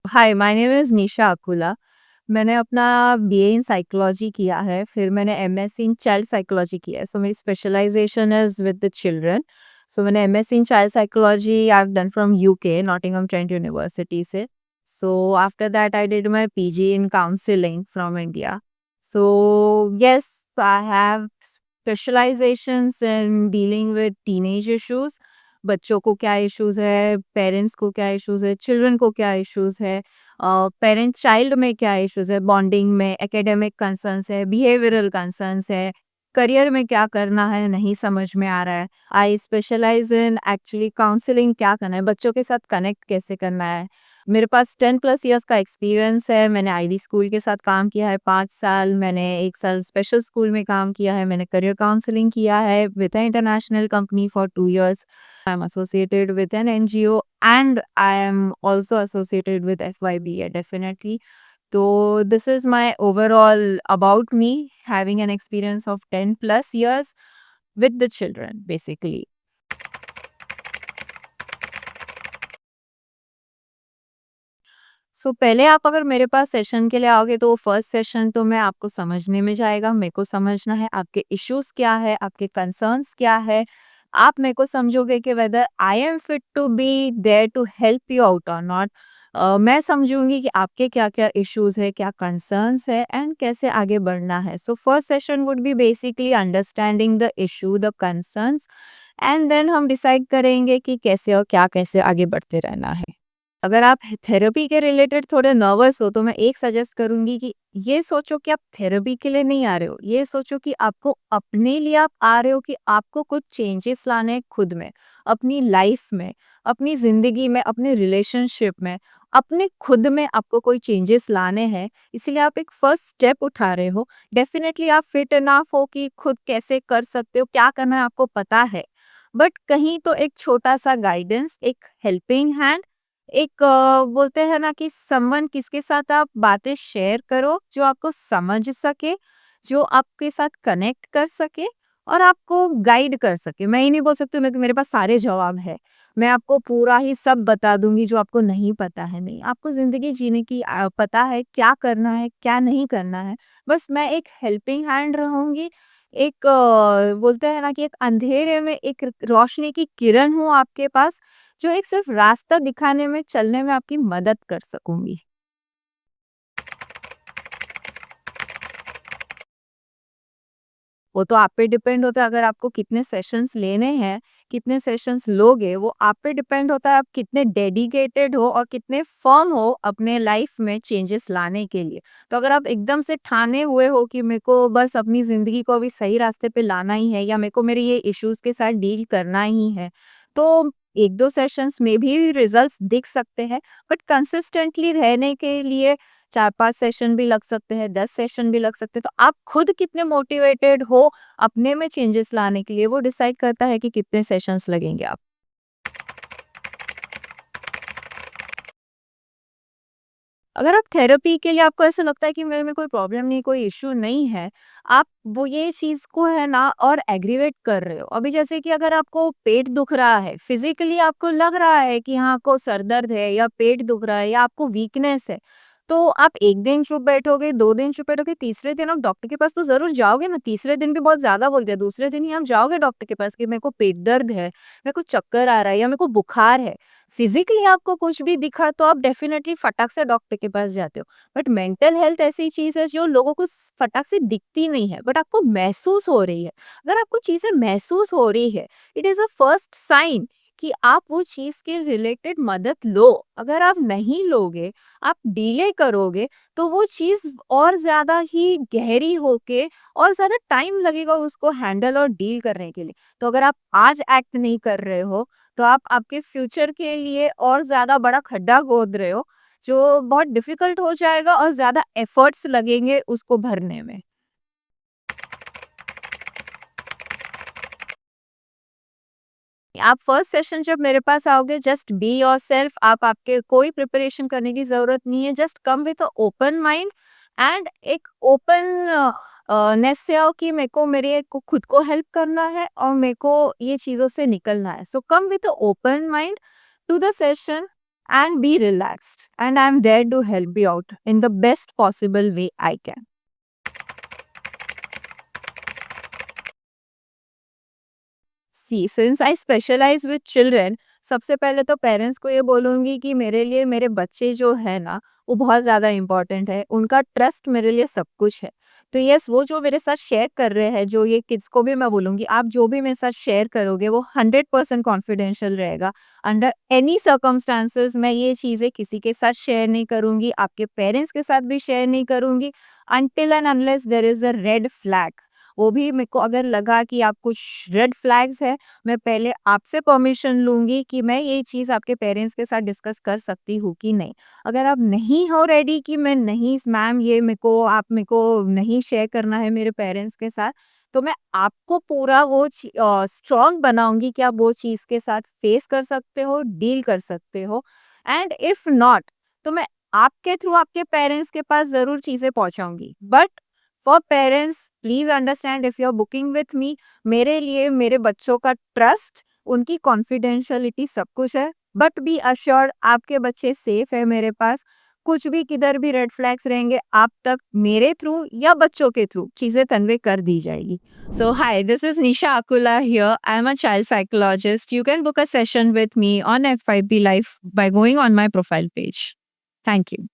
Hi, my name is निशा अकुला। मैंने अपना BA in psychology किया है, फिर मैंने एमएससी इन चाइल्ड साइकोलॉजी किया है। सो मेरी specialisation is with the children. So मैंने MSc in child psychology I have done from UK, Nottingham Trent University से। So after that I did my PG in counselling from India. So yes, I have specialisations in dealing with teenage issues. बच्चों को क्या issues है, parents को क्या issues है, children को क्या इश्यूज़ है, पेरेंट चाइल्ड में क्या इश्यूज़ है, बॉन्डिंग में, एकेडमिक कंसर्न्स है, बिहेवियरल कंसर्न्स है, करियर में क्या करना है, नहीं समझ में आ रहा है। आई स्पेशलाइज़ इन एक्चुअली काउंसलिंग क्या करना है, बच्चों के साथ कनेक्ट कैसे करना है। मेरे पास 10 प्लस इयर्स का एक्सपीरियंस है। मैंने आईडी स्कूल के साथ काम किया है 5 साल, मैंने 1 साल स्पेशल स्कूल में काम किया है, मैंने करियर काउंसलिंग किया है with a international company for 2 years. I am associated with an NGO and I am also associated with FYBA definitely. So this is my overall about me having an experience of 10 plus years with the children basically. सो पहले आप अगर मेरे पास session के लिए आओगे तो first session तो मैं आपको समझने में जाएगा, मेरे को समझना है आपके इश्यूज क्या है, आपके कंसर्न्स क्या है। आप मेरे को समझोगे कि whether I am fit to be there to help you out or not. मैं समझूंगी कि आपके क्या क्या इश्यूज है, क्या कंसर्न्स है एंड कैसे आगे बढ़ना है। So first session would be basically understanding the issue, the concerns, and then हम डिसाइड करेंगे कि कैसे और क्या कैसे आगे बढ़ते रहना है। अगर आप थेरेपी के रिलेटेड थोड़े नर्वस हो तो मैं एक सजेस्ट करूंगी कि ये सोचो कि आप थेरेपी के लिए नहीं आ रहे हो, ये सोचो कि आपको अपने लिए आप आ रहे हो, कि आपको कुछ चेंजेस लाने हैं खुद में, अपनी लाइफ में, अपनी जिंदगी में, अपने रिलेशनशिप में, अपने खुद में आपको कोई चेंजेस लाने हैं। इसलिए आप एक फर्स्ट स्टेप उठा रहे हो। डेफिनेटली आप फिट इनफ हो कि खुद कैसे कर सकते हो, क्या करना है आपको पता है, बट कहीं तो एक छोटा सा गाइडेंस, एक हेल्पिंग हैंड, एक बोलते हैं ना कि समवन किसके साथ आप बातें शेयर करो जो आपको समझ सके, जो आपके साथ कनेक्ट कर सके और आपको गाइड कर सके। मैं ये नहीं बोल सकती मेरे पास सारे जवाब है, मैं आपको पूरा ही सब बता दूंगी जो आपको नहीं पता है। नहीं, आपको जिंदगी जीने की पता है, क्या करना है क्या नहीं करना है। बस मैं एक हेल्पिंग हैंड रहूंगी, एक बोलते हैं ना कि एक अंधेरे में एक रोशनी की किरण हूँ आपके पास, जो एक सिर्फ रास्ता दिखाने में, चलने में आपकी मदद कर सकूँगी। वो तो आप पे डिपेंड होता है, अगर आपको कितने सेशंस लेने हैं, कितने सेशंस लोगे, वो आप पे डिपेंड होता है आप कितने डेडिकेटेड हो और कितने फर्म हो अपने लाइफ में चेंजेस लाने के लिए। तो अगर आप एकदम से ठाने हुए हो कि मेरे को बस अपनी ज़िंदगी को अभी सही रास्ते पे लाना ही है या मेरे को मेरे ये इश्यूज़ के साथ डील करना ही है, तो 1-2 सेशंस में भी रिजल्ट्स दिख सकते हैं, बट कंसिस्टेंटली रहने के लिए 4-5 सेशन भी लग सकते हैं, 10 सेशन भी लग सकते हैं। तो आप खुद कितने मोटिवेटेड हो अपने में चेंजेस लाने के लिए, वो डिसाइड करता है कि कितने सेशंस लगेंगे आप। अगर आप थेरेपी के लिए आपको ऐसा लगता है कि मेरे में कोई प्रॉब्लम नहीं, कोई इश्यू नहीं है, आप वो ये चीज़ को है ना और एग्रीवेट कर रहे हो। अभी जैसे कि अगर आपको पेट दुख रहा है, फिज़िकली आपको लग रहा है कि हाँ, आपको सर दर्द है या पेट दुख रहा है या आपको वीकनेस है, तो आप 1 दिन चुप बैठोगे, 2 दिन चुप बैठोगे, तीसरे दिन आप डॉक्टर के पास तो ज़रूर जाओगे ना। तीसरे दिन भी बहुत ज़्यादा बोल दिया, दूसरे दिन ही आप जाओगे डॉक्टर के पास कि मेरे को पेट दर्द है, मेरे को चक्कर आ रहा है या मेरे को बुखार है। फिजिकली आपको कुछ भी दिखा तो आप डेफिनेटली फटाक से डॉक्टर के पास जाते हो। बट मेंटल हेल्थ ऐसी चीज है जो लोगों को फटाक से दिखती नहीं है, बट आपको महसूस हो रही है। अगर आपको चीजें महसूस हो रही है, it is a first sign कि आप वो चीज के रिलेटेड मदद लो। अगर आप नहीं लोगे, आप डिले करोगे, तो वो चीज और ज्यादा ही गहरी होके और ज्यादा टाइम लगेगा उसको हैंडल और डील करने के लिए। तो अगर आप आज एक्ट नहीं कर रहे हो, तो आप आपके फ्यूचर के लिए और ज़्यादा बड़ा खड्डा खोद रहे हो, जो बहुत डिफ़िकल्ट हो जाएगा और ज़्यादा एफ़र्ट्स लगेंगे उसको भरने में। आप फर्स्ट सेशन जब मेरे पास आओगे, जस्ट बी योरसेल्फ। आप आपके कोई प्रिपरेशन करने की ज़रूरत नहीं है, just come with a open mind and एक ओपन नेस से आओ कि मेरे को मेरे को खुद को हेल्प करना है और मेरे को ये चीज़ों से निकलना है। So come with a open mind to the session and be relaxed. And I'm there to help you out in the best possible way I can. See since I specialize with children, सबसे पहले तो parents को ये बोलूँगी कि मेरे लिए मेरे बच्चे जो है ना, वो बहुत ज़्यादा इम्पोर्टेंट है। उनका ट्रस्ट मेरे लिए सब कुछ है। तो यस, वो जो मेरे साथ शेयर कर रहे हैं, जो ये किड्स को भी मैं बोलूँगी, आप जो भी मेरे साथ शेयर करोगे वो 100% कॉन्फिडेंशियल रहेगा। अंडर एनी सर्कमस्टांसेस मैं ये चीज़ें किसी के साथ शेयर नहीं करूँगी, आपके पेरेंट्स के साथ भी शेयर नहीं करूँगी, until and unless there is a red flag. वो भी मेरे को अगर लगा कि आप कुछ रेड फ्लैग्स है, मैं पहले आपसे परमिशन लूँगी कि मैं ये चीज़ आपके पेरेंट्स के साथ डिस्कस कर सकती हूँ कि नहीं। अगर आप नहीं हो रेडी कि मैं नहीं मैम, ये मेरे को नहीं शेयर करना है मेरे पेरेंट्स के साथ, तो मैं आपको पूरा वो स्ट्रॉन्ग बनाऊँगी कि आप वो चीज़ के साथ फेस कर सकते हो, डील कर सकते हो। एंड इफ नॉट, तो मैं आपके थ्रू आपके पेरेंट्स के पास ज़रूर चीज़ें पहुँचाऊँगी। But for parents, please understand, if you are booking with me, मेरे लिए मेरे बच्चों का ट्रस्ट, उनकी कॉन्फिडेंशियलिटी सब कुछ है। बट बी अश्योर्ड, आपके बच्चे सेफ है मेरे पास। कुछ भी किधर भी रेड फ्लैग्स रहेंगे, आप तक मेरे थ्रू या बच्चों के थ्रू चीजें कन्वे कर दी जाएगी। So hi, this is Nisha Akula here. I am a child psychologist. You can book a session with me on FYP Life by going on my profile page. Thank you.